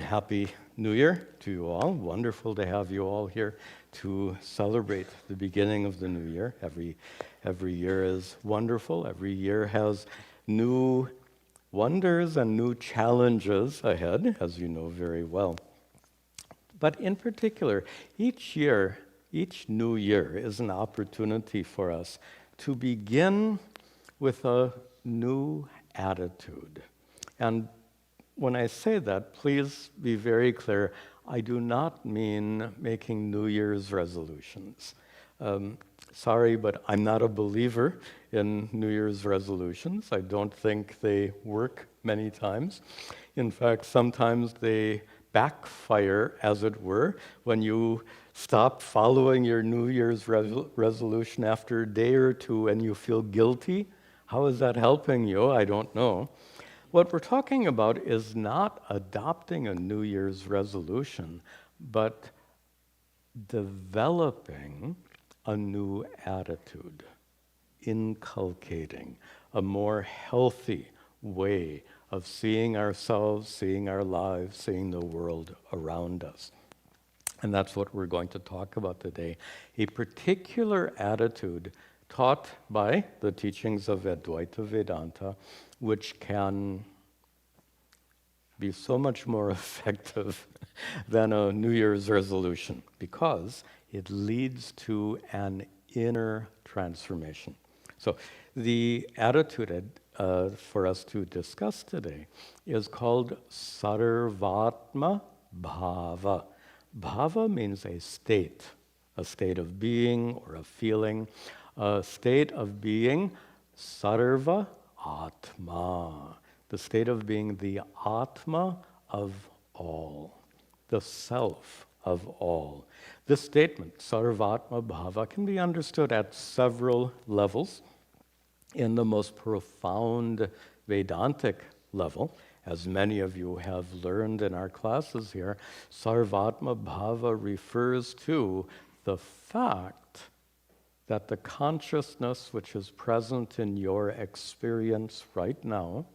Happy New Year to you all. Wonderful to have you all here to celebrate the beginning of the new year. Every year is wonderful. Every year has new wonders and new challenges ahead, as you know very well. But in particular, each year, each new year is an opportunity for us to begin with a new attitude. And when I say that, please be very clear, I do not mean making New Year's resolutions. Sorry, but I'm not a believer in New Year's resolutions. I don't think they work many times. In fact, sometimes they backfire, as it were, when you stop following your New Year's resolution after a day or two and you feel guilty. How is that helping you? I don't know. What we're talking about is not adopting a New Year's resolution, but developing a new attitude, inculcating a more healthy way of seeing ourselves, seeing our lives, seeing the world around us. And that's what we're going to talk about today. A particular attitude taught by the teachings of Advaita Vedanta, which can be so much more effective than a New Year's resolution, because it leads to an inner transformation. So the attitude for us to discuss today is called sarvatma bhava. Bhava means a state of being or a feeling, a state of being sarva atma, the state of being the atma of all, the self of all. This statement, sarvatma bhava, can be understood at several levels. In the most profound Vedantic level, as many of you have learned in our classes here, sarvatma bhava refers to the fact that the consciousness which is present in your experience right now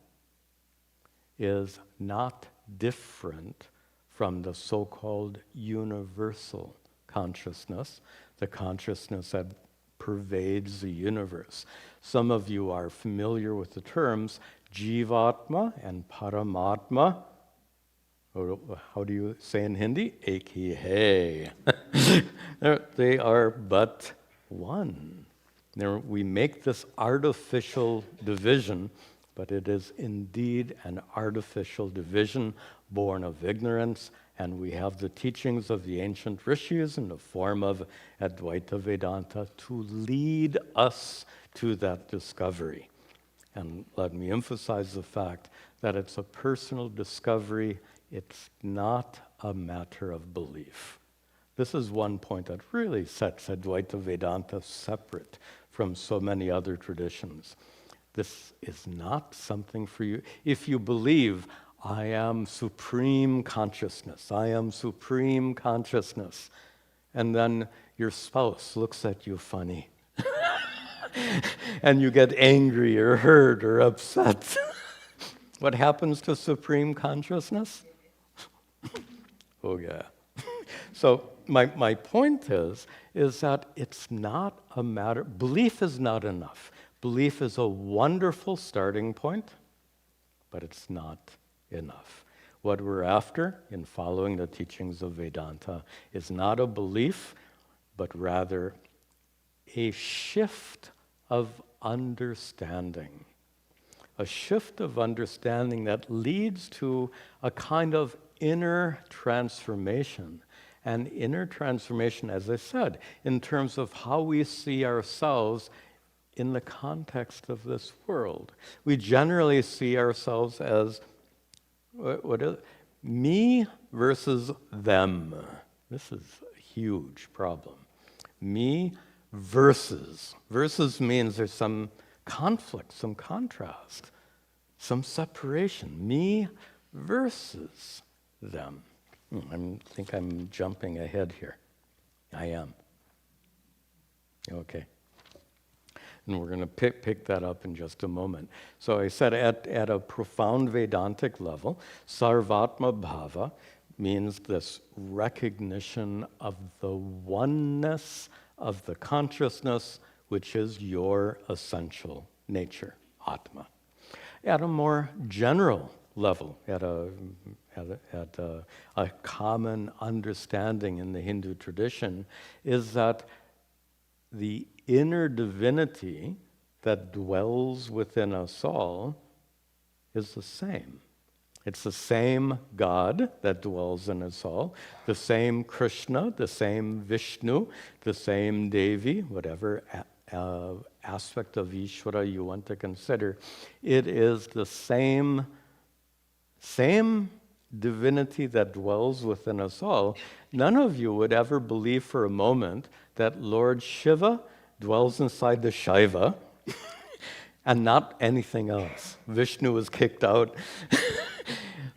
is not different from the so-called universal consciousness, the consciousness that pervades the universe. Some of you are familiar with the terms jivatma and paramatma. Or how do you say in Hindi? Ek hi hai. They are but one. We make this artificial division, but it is indeed an artificial division born of ignorance, and we have the teachings of the ancient rishis in the form of Advaita Vedanta to lead us to that discovery. And let me emphasize the fact that it's a personal discovery. It's not a matter of belief. This is one point that really sets Advaita Vedanta separate from so many other traditions. This is not something for you. If you believe, I am supreme consciousness, I am supreme consciousness, and then your spouse looks at you funny, and you get angry or hurt or upset. What happens to supreme consciousness? Oh yeah. So my point is that it's not a matter, belief is not enough. Belief is a wonderful starting point, but it's not enough. What we're after in following the teachings of Vedanta is not a belief, but rather a shift of understanding. A shift of understanding that leads to a kind of inner transformation. And inner transformation, as I said, in terms of how we see ourselves in the context of this world. We generally see ourselves as what is me versus them. This is a huge problem. Me versus. Versus means there's some conflict, some contrast, some separation. Me versus them. I think I'm jumping ahead here. I am. Okay. And we're going to pick that up in just a moment. So I said at a profound Vedantic level, sarvatma bhava means this recognition of the oneness of the consciousness, which is your essential nature, Atma. At a more general level, at a common understanding in the Hindu tradition, is that the inner divinity that dwells within us all is the same. It's the same God that dwells in us all, the same Krishna, the same Vishnu, the same Devi, whatever aspect of Ishvara you want to consider. It is the same divinity that dwells within us all. None of you would ever believe for a moment that Lord Shiva dwells inside the Shaiva and not anything else. Vishnu was kicked out.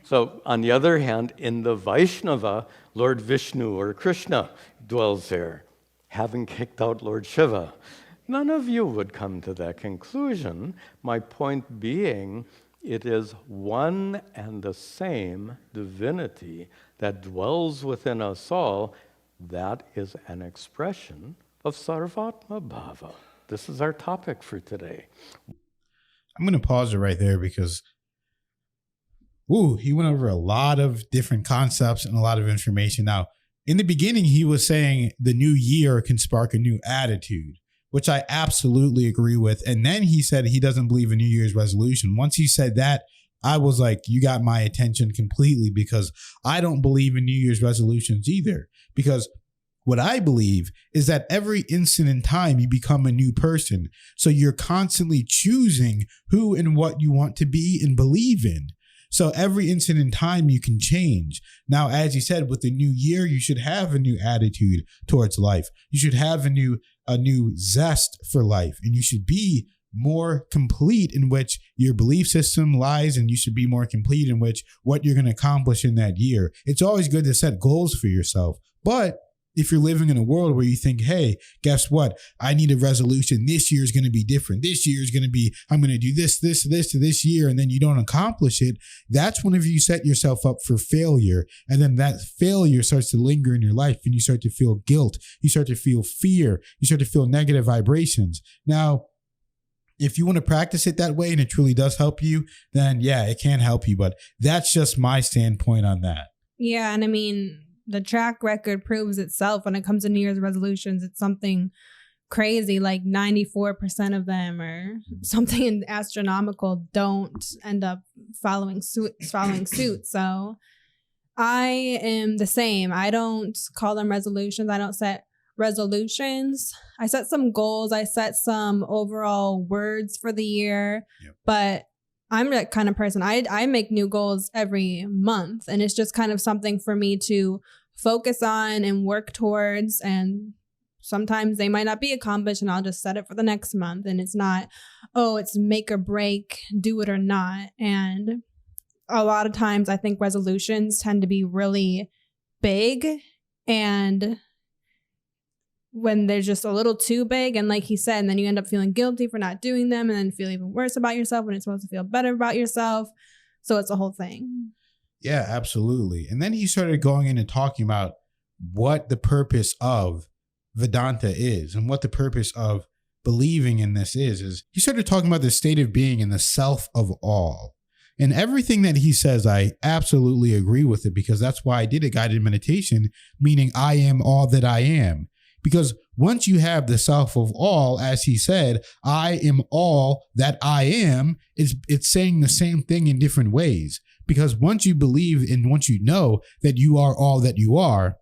So, on the other hand, in the Vaishnava, Lord Vishnu or Krishna dwells there, having kicked out Lord Shiva. None of you would come to that conclusion. My point being, it is one and the same divinity that dwells within us all. That is an expression of sarvatma bhava. This is our topic for today. I'm going to pause it right there because he went over a lot of different concepts and a lot of information. Now, in the beginning, he was saying the new year can spark a new attitude, which I absolutely agree with. And then he said he doesn't believe in New Year's resolution. Once he said that, I was like, you got my attention completely, because I don't believe in New Year's resolutions either. Because what I believe is that every instant in time, you become a new person. So you're constantly choosing who and what you want to be and believe in. So every instant in time, you can change. Now, as you said, with the new year, you should have a new attitude towards life. You should have a new zest for life, and you should be more complete in which your belief system lies, and you should be more complete in which what you're going to accomplish in that year. It's always good to set goals for yourself, but if you're living in a world where you think, hey, guess what? I need a resolution. This year is going to be different. This year is going to be, I'm going to do this to this year, and then you don't accomplish it. That's whenever you set yourself up for failure. And then that failure starts to linger in your life, and you start to feel guilt. You start to feel fear. You start to feel negative vibrations. Now, if you want to practice it that way and it truly does help you, then yeah, it can help you. But that's just my standpoint on that. Yeah. And I mean, the track record proves itself when it comes to New Year's resolutions. It's something crazy, like 94% of them or something astronomical don't end up following suit. So I am the same. I don't call them resolutions. I don't set resolutions. I set some goals. I set some overall words for the year, but I'm that kind of person. I make new goals every month, and it's just kind of something for me to focus on and work towards. And sometimes they might not be accomplished, and I'll just set it for the next month. And it's not, it's make or break, do it or not. And a lot of times I think resolutions tend to be really big, and when they're just a little too big, and like he said, and then you end up feeling guilty for not doing them, and then feel even worse about yourself when it's supposed to feel better about yourself. So it's a whole thing. Yeah, absolutely. And then he started going in and talking about what the purpose of Vedanta is and what the purpose of believing in this is he started talking about the state of being and the self of all. And everything that he says, I absolutely agree with it, because that's why I did a guided meditation, meaning I am all that I am. Because once you have the self of all, as he said, I am all that I am, it's saying the same thing in different ways. Because once you believe and once you know that you are all that you are,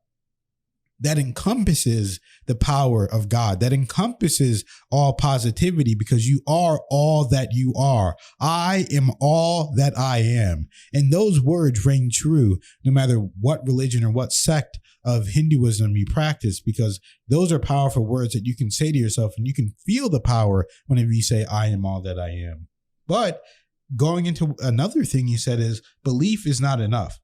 that encompasses the power of God. That encompasses all positivity, because you are all that you are. I am all that I am. And those words ring true no matter what religion or what sect of Hinduism you practice, because those are powerful words that you can say to yourself, and you can feel the power whenever you say, I am all that I am. But going into another thing he said is belief is not enough.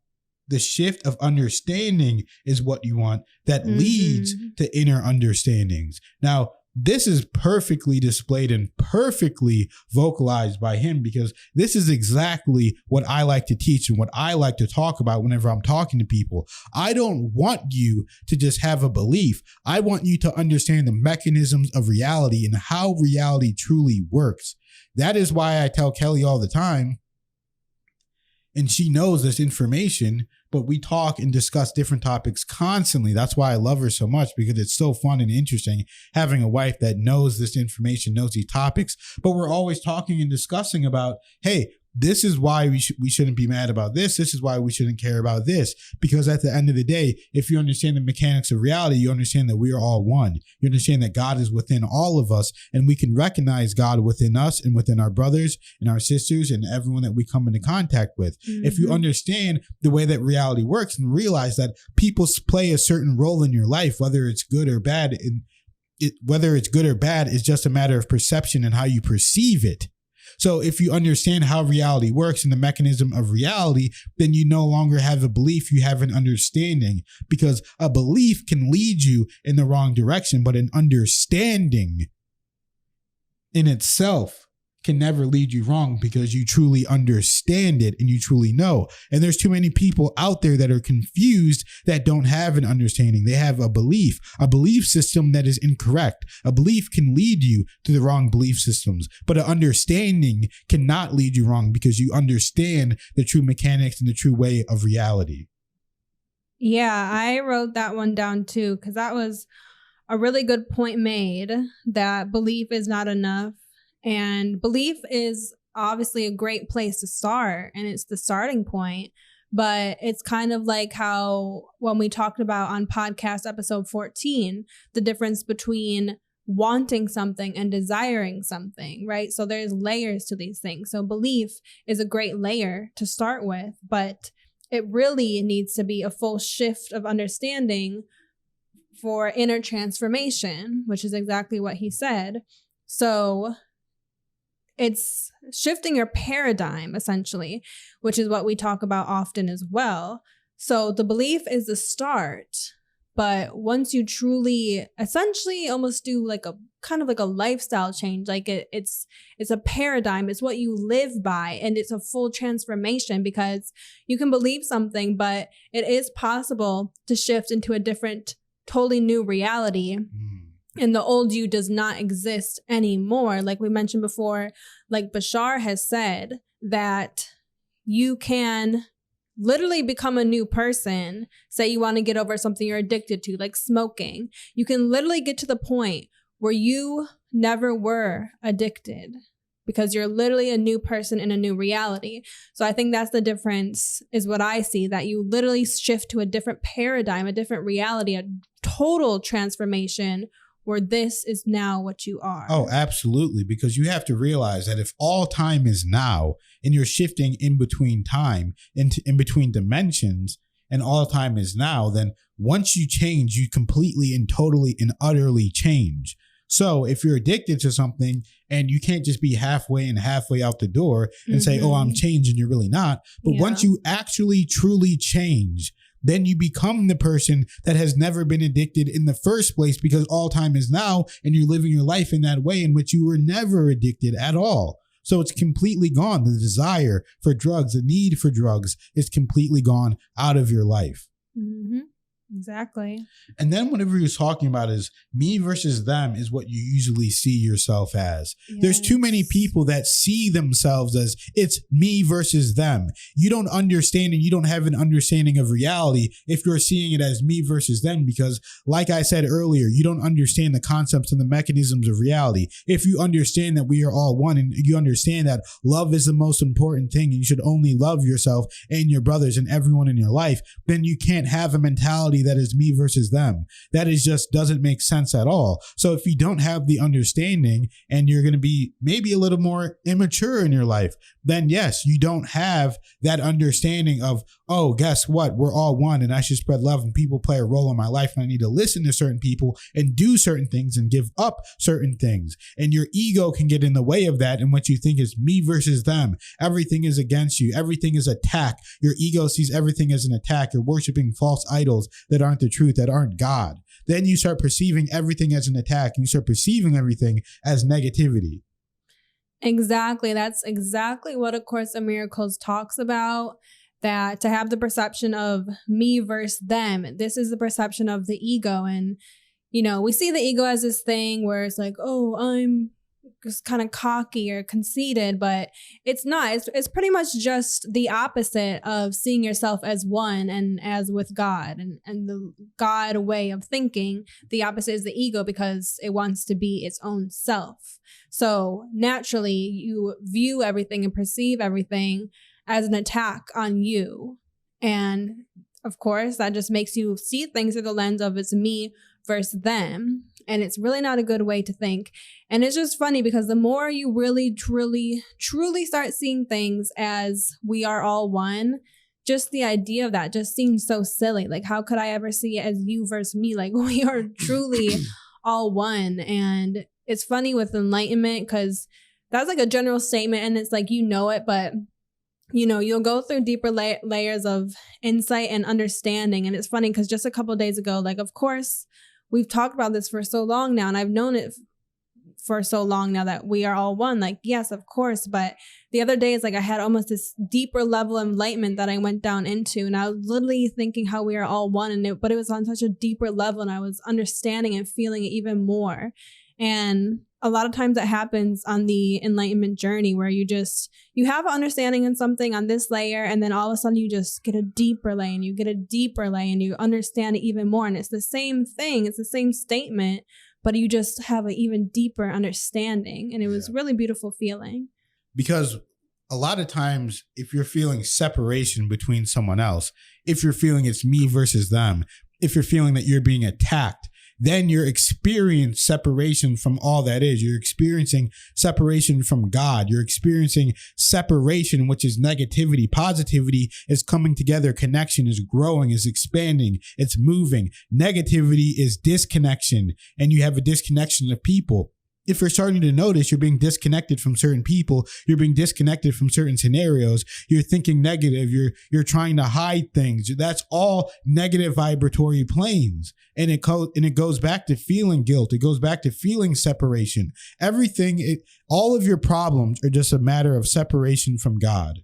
The shift of understanding is what you want that leads to inner understandings. Now, this is perfectly displayed and perfectly vocalized by him, because this is exactly what I like to teach and what I like to talk about whenever I'm talking to people. I don't want you to just have a belief. I want you to understand the mechanisms of reality and how reality truly works. That is why I tell Kelly all the time, and she knows this information, but we talk and discuss different topics constantly. That's why I love her so much, because it's so fun and interesting having a wife that knows this information, knows these topics, but we're always talking and discussing about, hey, this is why we shouldn't be mad about this. This is why we shouldn't care about this. Because at the end of the day, if you understand the mechanics of reality, you understand that we are all one. You understand that God is within all of us, and we can recognize God within us and within our brothers and our sisters and everyone that we come into contact with. Mm-hmm. If you understand the way that reality works and realize that people play a certain role in your life, whether it's good or bad, whether it's good or bad is just a matter of perception and how you perceive it. So if you understand how reality works and the mechanism of reality, then you no longer have a belief, you have an understanding, because a belief can lead you in the wrong direction, but an understanding in itself can never lead you wrong, because you truly understand it and you truly know. And there's too many people out there that are confused, that don't have an understanding. They have a belief system that is incorrect. A belief can lead you to the wrong belief systems, but an understanding cannot lead you wrong, because you understand the true mechanics and the true way of reality. Yeah, I wrote that one down too, because that was a really good point made, that belief is not enough. And belief is obviously a great place to start, and it's the starting point. But it's kind of like how when we talked about on podcast episode 14, the difference between wanting something and desiring something, right? So there's layers to these things. So belief is a great layer to start with, but it really needs to be a full shift of understanding for inner transformation, which is exactly what he said. So it's shifting your paradigm, essentially, which is what we talk about often as well. So the belief is the start, but once you truly essentially almost do like a kind of like a lifestyle change, like it's a paradigm, it's what you live by, and it's a full transformation, because you can believe something, but it is possible to shift into a different, totally new reality. And the old you does not exist anymore. Like we mentioned before, like Bashar has said, that you can literally become a new person. Say you want to get over something you're addicted to, like smoking. You can literally get to the point where you never were addicted, because you're literally a new person in a new reality. So I think that's the difference, is what I see, that you literally shift to a different paradigm, a different reality, a total transformation, where this is now what you are. Oh, absolutely. Because you have to realize that if all time is now, and you're shifting in between time, in between dimensions, and all time is now, then once you change, you completely and totally and utterly change. So if you're addicted to something, and you can't just be halfway in, halfway out the door and say, oh, I'm changed, and you're really not. But once you actually truly change, then you become the person that has never been addicted in the first place, because all time is now, and you're living your life in that way in which you were never addicted at all. So it's completely gone. The desire for drugs, the need for drugs is completely gone out of your life. Mm-hmm. Exactly. And then whatever he was talking about is me versus them is what you usually see yourself as. Yes. There's too many people that see themselves as it's me versus them. You don't understand, and you don't have an understanding of reality if you're seeing it as me versus them, because like I said earlier, you don't understand the concepts and the mechanisms of reality. If you understand that we are all one, and you understand that love is the most important thing, and you should only love yourself and your brothers and everyone in your life, then you can't have a mentality that is me versus them. That is just doesn't make sense at all. So if you don't have the understanding, and you're going to be maybe a little more immature in your life, then yes, you don't have that understanding of, oh, guess what? We're all one, and I should spread love, and people play a role in my life, and I need to listen to certain people and do certain things and give up certain things. And your ego can get in the way of that, and what you think is me versus them. Everything is against you. Everything is attack. Your ego sees everything as an attack. You're worshiping false idols that aren't the truth, that aren't God. Then you start perceiving everything as an attack. And you start perceiving everything as negativity. Exactly. That's exactly what A Course in Miracles talks about. That to have the perception of me versus them, this is the perception of the ego. And, you know, we see the ego as this thing where it's like, oh, I'm just kind of cocky or conceited, but it's not. It's pretty much just the opposite of seeing yourself as one and as with God and the God way of thinking. The opposite is the ego because it wants to be its own self. So naturally, you view everything and perceive everything as an attack on you. And of course, that just makes you see things through the lens of it's me versus them. And it's really not a good way to think. And it's just funny because the more you really, truly start seeing things as we are all one, just the idea of that just seems so silly. Like, how could I ever see it as you versus me? Like, we are truly all one. And it's funny with enlightenment because that's like a general statement and it's like, you know it, but you know, you'll go through deeper layers of insight and understanding. And it's funny because just a couple of days ago, like, of course, we've talked about this for so long now, and I've known it for so long now that we are all one. Like, yes, of course. But the other day, it's like I had almost this deeper level of enlightenment that I went down into. And I was literally thinking how we are all one. But it was on such a deeper level. And I was understanding and feeling it even more. And a lot of times that happens on the enlightenment journey where you have an understanding in something on this layer, and then all of a sudden you just get a deeper layer and you get a deeper layer and you understand it even more. And it's the same thing. It's the same statement, but you just have an even deeper understanding. And it was really beautiful feeling. Because a lot of times, if you're feeling separation between someone else, if you're feeling it's me versus them, if you're feeling that you're being attacked, then you're experiencing separation from all that is. You're experiencing separation from God. You're experiencing separation, which is negativity. Positivity is coming together. Connection is growing, is expanding, it's moving. Negativity is disconnection, and you have a disconnection of people. If you're starting to notice you're being disconnected from certain people, you're being disconnected from certain scenarios, you're thinking negative, you're trying to hide things. That's all negative vibratory planes. And it goes back to feeling guilt. It goes back to feeling separation. All of your problems are just a matter of separation from God.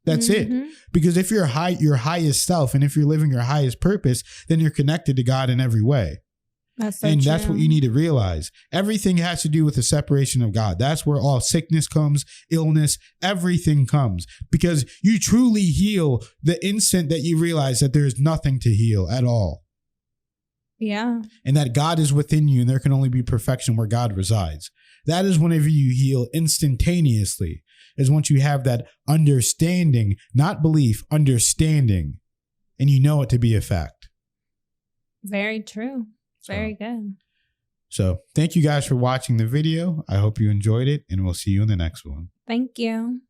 That's it. Because if you're your highest self and if you're living your highest purpose, then you're connected to God in every way. That's what you need to realize. Everything has to do with the separation of God. That's where all sickness comes, illness, everything comes. Because you truly heal the instant that you realize that there is nothing to heal at all. Yeah. And that God is within you and there can only be perfection where God resides. That is whenever you heal instantaneously, is once you have that understanding, not belief, understanding, and you know it to be a fact. Very true. Very good. So thank you guys for watching the video. I hope you enjoyed it, and we'll see you in the next one. Thank you.